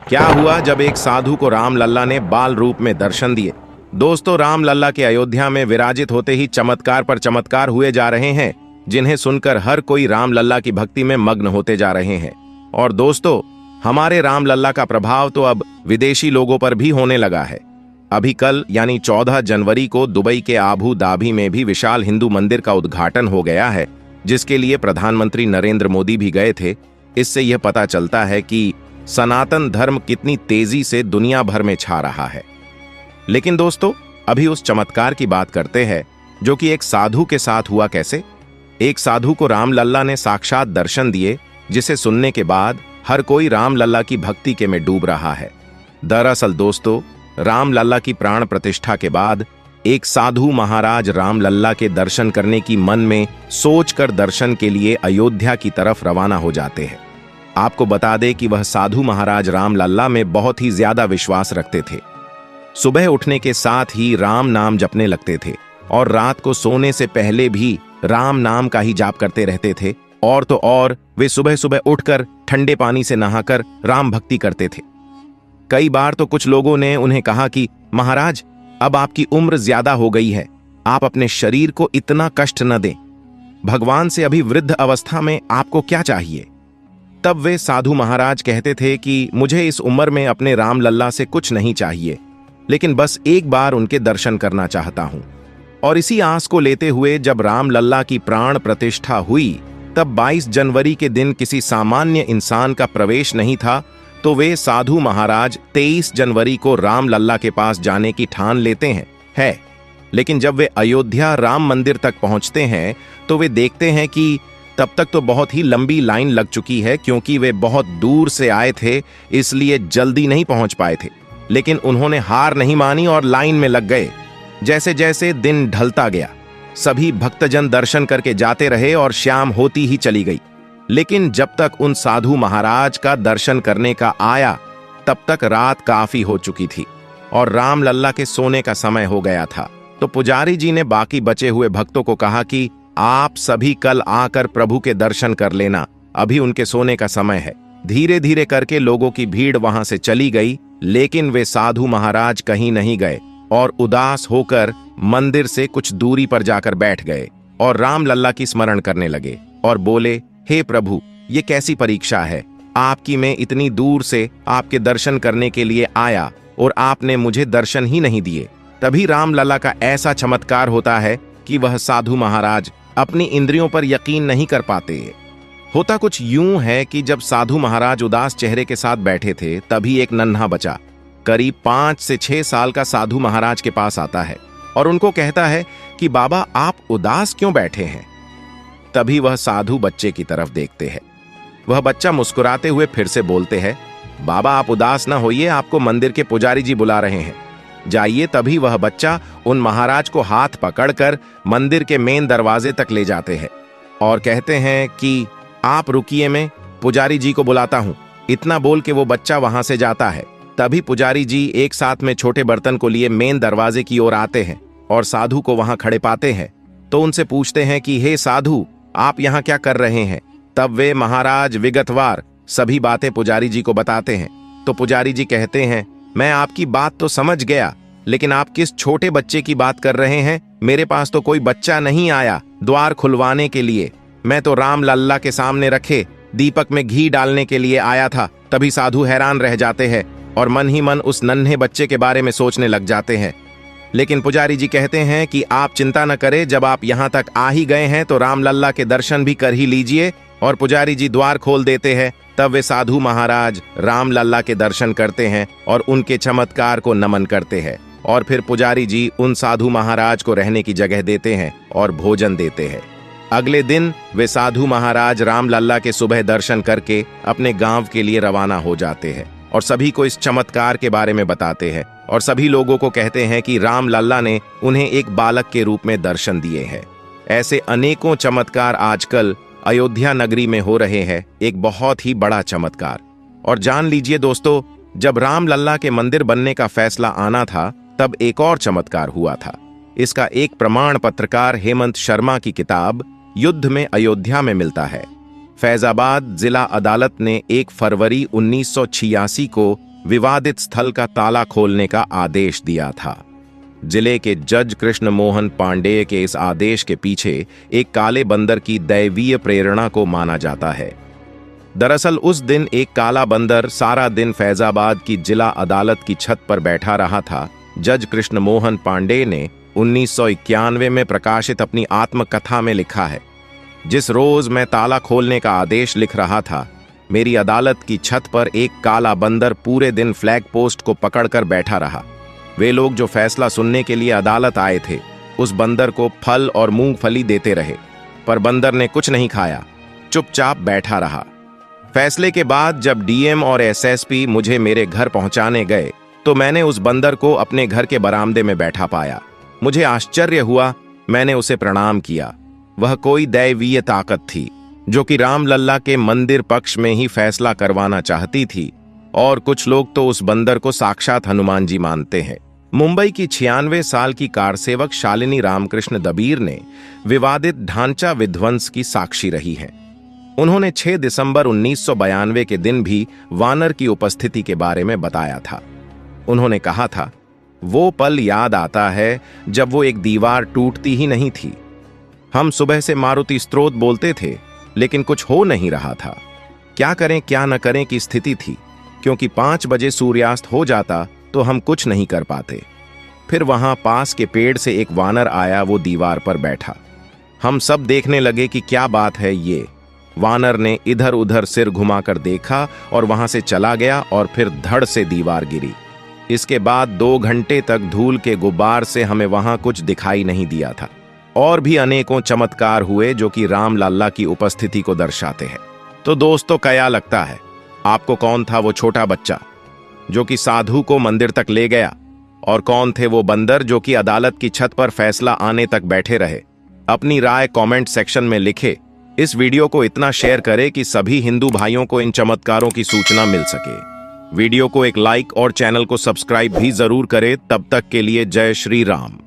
क्या हुआ जब एक साधु को राम लल्ला ने बाल रूप में दर्शन दिए। दोस्तों, राम लल्ला के अयोध्या में विराजित होते ही चमत्कार पर चमत्कार हुए जा रहे हैं, जिन्हें सुनकर हर कोई राम लल्ला की भक्ति में मग्न होते जा रहे हैं। और दोस्तों, हमारे राम लल्ला का प्रभाव तो अब विदेशी लोगों पर भी होने लगा है। अभी कल यानी 14 जनवरी को दुबई के आबू धाबी में भी विशाल हिंदू मंदिर का उद्घाटन हो गया है, जिसके लिए प्रधानमंत्री नरेंद्र मोदी भी गए थे। इससे यह पता चलता है कि सनातन धर्म कितनी तेजी से दुनिया भर में छा रहा है। लेकिन दोस्तों, अभी उस चमत्कार की बात करते हैं जो कि एक साधु के साथ हुआ। कैसे? एक साधु को राम लल्ला ने साक्षात दर्शन दिए, जिसे सुनने के बाद हर कोई राम लल्ला की भक्ति के में डूब रहा है। दरअसल दोस्तों, राम लल्ला की प्राण प्रतिष्ठा के बाद एक साधु महाराज राम लल्ला के दर्शन करने की मन में सोचकर दर्शन के लिए अयोध्या की तरफ रवाना हो जाते हैं। आपको बता दें कि वह साधु महाराज राम लल्ला में बहुत ही ज्यादा विश्वास रखते थे। सुबह उठने के साथ ही राम नाम जपने लगते थे और रात को सोने से पहले भी राम नाम का ही जाप करते रहते थे। और तो और वे सुबह सुबह उठकर ठंडे पानी से नहाकर राम भक्ति करते थे। कई बार तो कुछ लोगों ने उन्हें कहा कि महाराज, अब आपकी उम्र ज्यादा हो गई है, आप अपने शरीर को इतना कष्ट न दें। भगवान से अभी वृद्ध अवस्था में आपको क्या चाहिए? तब वे साधु महाराज कहते थे कि मुझे इस उम्र में अपने राम लल्ला से कुछ नहीं चाहिए, लेकिन बस एक बार उनके दर्शन करना चाहता हूं। और इसी आस को लेते हुए जब राम लल्ला की प्राण प्रतिष्ठा हुई, तब 22 जनवरी के दिन किसी सामान्य इंसान का प्रवेश नहीं था, तो वे साधु महाराज 23 जनवरी को राम लल्ला के पास जाने की ठान लेते हैं। लेकिन जब वे अयोध्या राम मंदिर तक पहुंचते हैं, तो वे देखते हैं कि तब तक तो बहुत ही लंबी लाइन लग चुकी है, क्योंकि वे बहुत दूर से आए थे, इसलिए जल्दी नहीं पहुंच पाए थे। लेकिन उन्होंने हार नहीं मानी और लाइन में लग गए। जैसे जैसे दिन ढलता गया, सभी भक्तजन दर्शन करके जाते रहे और शाम होती ही चली गई। लेकिन जब तक उन साधु महाराज का दर्शन करने का आया, तब तक रात काफी हो चुकी थी और राम लल्ला के सोने का समय हो गया था। तो पुजारी जी ने बाकी बचे हुए भक्तों को कहा कि आप सभी कल आकर प्रभु के दर्शन कर लेना, अभी उनके सोने का समय है। धीरे धीरे करके लोगों की भीड़ वहां से चली गई, लेकिन वे साधु महाराज कहीं नहीं गए और उदास होकर मंदिर से कुछ दूरी पर जाकर बैठ गए और राम लल्ला की स्मरण करने लगे और बोले, हे प्रभु, ये कैसी परीक्षा है आपकी, मैं इतनी दूर से आपके दर्शन करने के लिए आया और आपने मुझे दर्शन ही नहीं दिए। तभी राम लल्ला का ऐसा चमत्कार होता है कि वह साधु महाराज अपनी इंद्रियों पर यकीन नहीं कर पाते। होता कुछ यूं है कि जब साधु महाराज उदास चेहरे के साथ बैठे थे, तभी एक नन्हा बच्चा करीब 5 से 6 साल का साधु महाराज के पास आता है और उनको कहता है कि बाबा, आप उदास क्यों बैठे हैं? तभी वह साधु बच्चे की तरफ देखते हैं। वह बच्चा मुस्कुराते हुए फिर से बोलते हैं, बाबा आप उदास ना होइए, आपको मंदिर के पुजारी जी बुला रहे हैं, जाइए। तभी वह बच्चा उन महाराज को हाथ पकड़कर मंदिर के मेन दरवाजे तक ले जाते हैं और कहते हैं कि आप रुकिए, मैं पुजारी जी को बुलाता हूं। इतना बोल के वो बच्चा वहां से जाता है। तभी पुजारी जी एक साथ में छोटे बर्तन को लिए मेन दरवाजे की ओर आते हैं और साधु को वहां खड़े पाते हैं। तो उनसे पूछते हैं कि हे साधु, आप यहाँ क्या कर रहे हैं? तब वे महाराज विगतवार सभी बातें पुजारी जी को बताते हैं। तो पुजारी जी कहते हैं, मैं आपकी बात तो समझ गया, लेकिन आप किस छोटे बच्चे की बात कर रहे हैं? मेरे पास तो कोई बच्चा नहीं आया द्वार खुलवाने के लिए, मैं तो राम लल्ला के सामने रखे दीपक में घी डालने के लिए आया था। तभी साधु हैरान रह जाते हैं और मन ही मन उस नन्हे बच्चे के बारे में सोचने लग जाते हैं। लेकिन पुजारी जी कहते हैं कि आप चिंता न करें, जब आप यहाँ तक आ ही गए हैं तो राम लल्ला के दर्शन भी कर ही लीजिए। और पुजारी जी द्वार खोल देते हैं। तब वे साधु महाराज राम लल्ला के दर्शन करते हैं और उनके चमत्कार को नमन करते हैं। और फिर पुजारी जी उन साधु महाराज को रहने की जगह देते हैं और भोजन देते हैं। अगले दिन वे साधु महाराज राम लल्ला के सुबह दर्शन करके अपने गांव के लिए रवाना हो जाते हैं और सभी को इस चमत्कार के बारे में बताते हैं और सभी लोगों को कहते हैं कि राम लल्ला ने उन्हें एक बालक के रूप में दर्शन दिए हैं। ऐसे अनेकों चमत्कार आजकल अयोध्या नगरी में हो रहे हैं, एक बहुत ही बड़ा चमत्कार। और जान लीजिए दोस्तों, जब राम लल्ला के मंदिर बनने का फैसला आना था, तब एक और चमत्कार हुआ था। इसका एक प्रमाण पत्रकार हेमंत शर्मा की किताब युद्ध में अयोध्या में मिलता है। फैजाबाद जिला अदालत ने 1 फरवरी 1986 को विवादित स्थल का ताला खोलने का आदेश दिया था। जिले के जज कृष्ण मोहन पांडेय के इस आदेश के पीछे एक काले बंदर की दैवीय प्रेरणा को माना जाता है। दरअसल उस दिन एक काला बंदर सारा दिन फैजाबाद की जिला अदालत की छत पर बैठा रहा था। जज कृष्ण मोहन पांडेय ने 1991 में प्रकाशित अपनी आत्मकथा में लिखा है, जिस रोज मैं ताला खोलने का आदेश लिख रहा था, मेरी अदालत की छत पर एक काला बंदर पूरे दिन फ्लैग पोस्ट को पकड़कर बैठा रहा। वे लोग जो फैसला सुनने के लिए अदालत आए थे, उस बंदर को फल और मूंगफली देते रहे, पर बंदर ने कुछ नहीं खाया, चुपचाप बैठा रहा। फैसले के बाद जब डीएम और एसएसपी मुझे मेरे घर पहुंचाने गए तो मैंने उस बंदर को अपने घर के बरामदे में बैठा पाया। मुझे आश्चर्य हुआ, मैंने उसे प्रणाम किया। वह कोई दैवीय ताकत थी जो कि रामलल्ला के मंदिर पक्ष में ही फैसला करवाना चाहती थी, और कुछ लोग तो उस बंदर को साक्षात हनुमान जी मानते हैं। मुंबई की 96 साल की कारसेवक शालिनी रामकृष्ण दबीर ने विवादित ढांचा विध्वंस की साक्षी रही है। उन्होंने 6 दिसंबर 1992 के दिन भी वानर की उपस्थिति के बारे में बताया था। उन्होंने कहा था, वो पल याद आता है जब वो एक दीवार टूटती ही नहीं थी। हम सुबह से मारुति स्तोत्र बोलते थे, लेकिन कुछ हो नहीं रहा था। क्या करें क्या न करें की स्थिति थी, क्योंकि 5 बजे सूर्यास्त हो जाता तो हम कुछ नहीं कर पाते। फिर वहां पास के पेड़ से एक वानर आया, वो दीवार पर बैठा। हम सब देखने लगे कि क्या बात है ये। वानर ने इधर उधर सिर घुमाकर देखा और वहां से चला गया, और फिर धड़ से दीवार गिरी। इसके बाद 2 घंटे तक धूल के गुब्बार से हमें वहां कुछ दिखाई नहीं दिया था। और भी अनेकों चमत्कार हुए जो कि रामलल्ला की उपस्थिति को दर्शाते हैं। तो दोस्तों, क्या लगता है आपको, कौन था वो छोटा बच्चा जो कि साधु को मंदिर तक ले गया, और कौन थे वो बंदर जो कि अदालत की छत पर फैसला आने तक बैठे रहे? अपनी राय कमेंट सेक्शन में लिखे। इस वीडियो को इतना शेयर करें कि सभी हिंदू भाइयों को इन चमत्कारों की सूचना मिल सके। वीडियो को एक लाइक और चैनल को सब्सक्राइब भी जरूर करें। तब तक के लिए जय श्री राम।